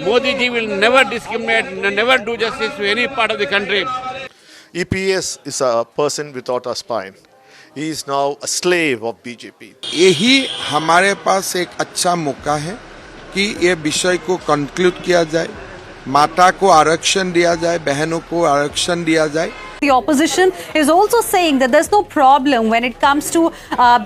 Modi ji will never discriminate, never do justice to any part of the country. EPS is a person without a spine. He is now a slave of BJP. यही हमारे पास एक अच्छा मौका है कि ये विषय को कंक्लूड किया जाए, माता को आरक्षण दिया जाए, बहनों को आरक्षण दिया जाए. The opposition is also saying that there's no problem when it comes to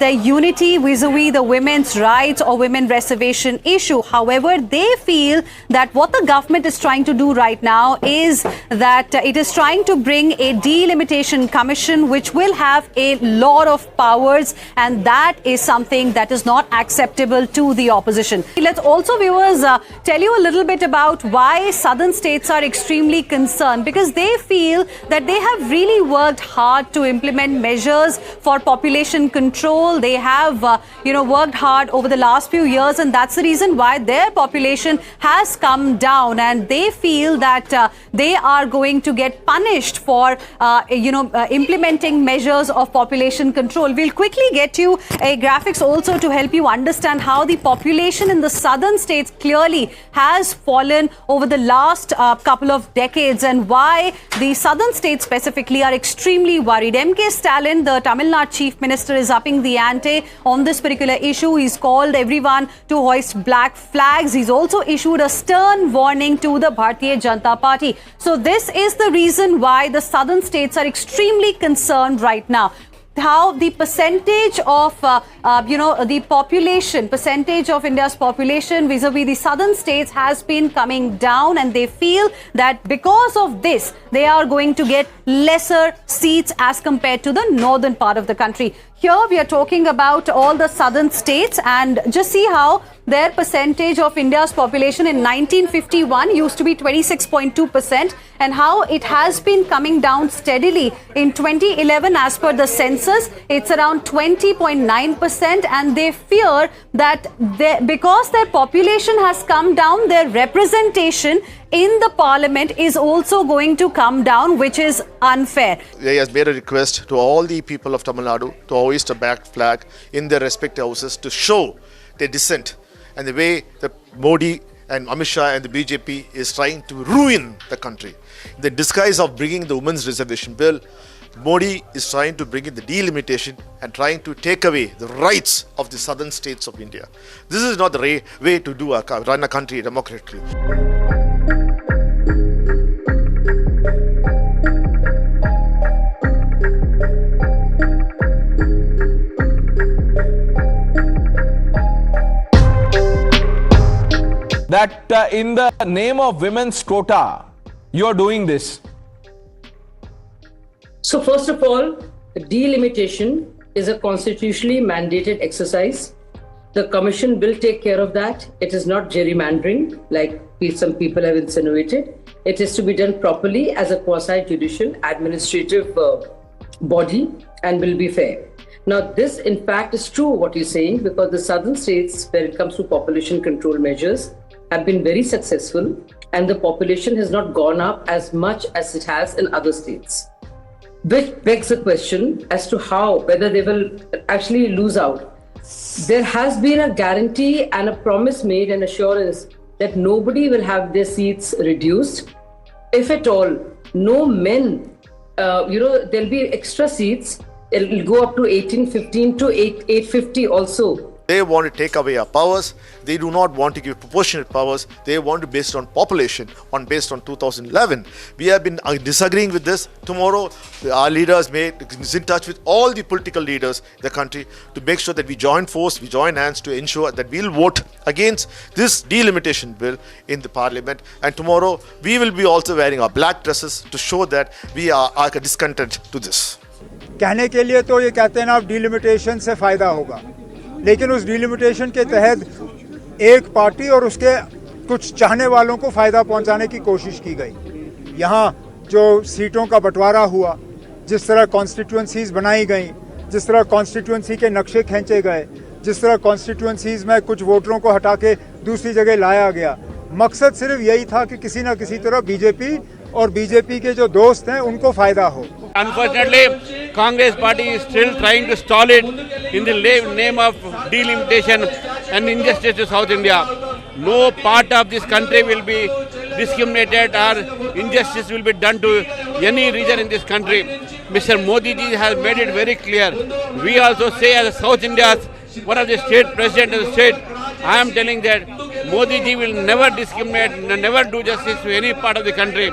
their unity vis-a-vis the women's rights or women reservation issue. However, they feel that what the government is trying to do right now is that it is trying to bring a delimitation commission which will have a lot of powers, and that is something that is not acceptable to the opposition. Let's also, viewers, tell you a little bit about why southern states are extremely concerned, because they feel that they have really worked hard to implement measures for population control. They have, worked hard over the last few years, and that's the reason why their population has come down. And they feel that they are going to get punished for, implementing measures of population control. We'll quickly get you a graphics also to help you understand how the population in the southern states clearly has fallen over the last couple of decades, and why the southern states specifically are extremely worried. M.K. Stalin, the Tamil Nadu Chief Minister, is upping the ante on this particular issue. He's called everyone to hoist black flags. He's also issued a stern warning to the Bharatiya Janata Party. So this is the reason why the southern states are extremely concerned right now. How the percentage of, the population, percentage of India's population vis-a-vis the southern states has been coming down, and they feel that because of this, they are going to get lesser seats as compared to the northern part of the country. Here we are talking about all the southern states, and just see how their percentage of India's population in 1951 used to be 26.2%, and how it has been coming down steadily. In 2011, as per the census, it's around 20.9%, and they fear that because their population has come down, their representation in the parliament is also going to come down, which is unfair. He has made a request to all the people of Tamil Nadu to hoist a black flag in their respective houses to show their dissent and the way that Modi and Amit Shah and the BJP is trying to ruin the country. In the disguise of bringing the women's reservation bill, Modi is trying to bring in the delimitation and trying to take away the rights of the southern states of India. This is not the way to run a country democratically. That in the name of women's quota, you're doing this? So first of all, delimitation is a constitutionally mandated exercise. The commission will take care of that. It is not gerrymandering, like some people have insinuated. It is to be done properly as a quasi-judicial administrative body and will be fair. Now, this in fact is true what you're saying, because the southern states, when it comes to population control measures, have been very successful, and the population has not gone up as much as it has in other states. Which begs the question as to whether they will actually lose out. There has been a guarantee and a promise made, and assurance that nobody will have their seats reduced. If at all, no men, there'll be extra seats. It'll go up to 1815 to 850 also. They want to take away our powers. They do not want to give proportionate powers. They want to based on population, based on 2011. We have been disagreeing with this. Tomorrow, our leaders is in touch with all the political leaders in the country to make sure that we join hands to ensure that we'll vote against this delimitation bill in the parliament. And tomorrow, we will be also wearing our black dresses to show that we are discontent to this. कहने के लिए तो ये कहते हैं ना, delimitation से फ़ायदा होगा, लेकिन उस डिलिमिटेशन के तहत एक पार्टी और उसके कुछ चाहने वालों को फ़ायदा पहुंचाने की कोशिश की गई. यहाँ जो सीटों का बंटवारा हुआ, जिस तरह कॉन्स्टिट्यूंसीज़ बनाई गई, जिस तरह कॉन्स्टिट्यूंसी के नक्शे खींचे गए, जिस तरह कॉन्स्टिट्यूंसीज़ में कुछ वोटरों को हटा के दूसरी जगह लाया गया, मकसद सिर्फ यही था कि किसी ना किसी तरह बीजेपी और बीजेपी के जो दोस्त हैं उनको फ़ायदा हो. Unfortunately, Congress party is still trying to stall it in the name of delimitation and injustice to South India. No part of this country will be discriminated or injustice will be done to any region in this country. Mr. Modi ji has made it very clear. We also say as South India's one of the state president of the state, I am telling that Modi ji will never discriminate, never do justice to any part of the country.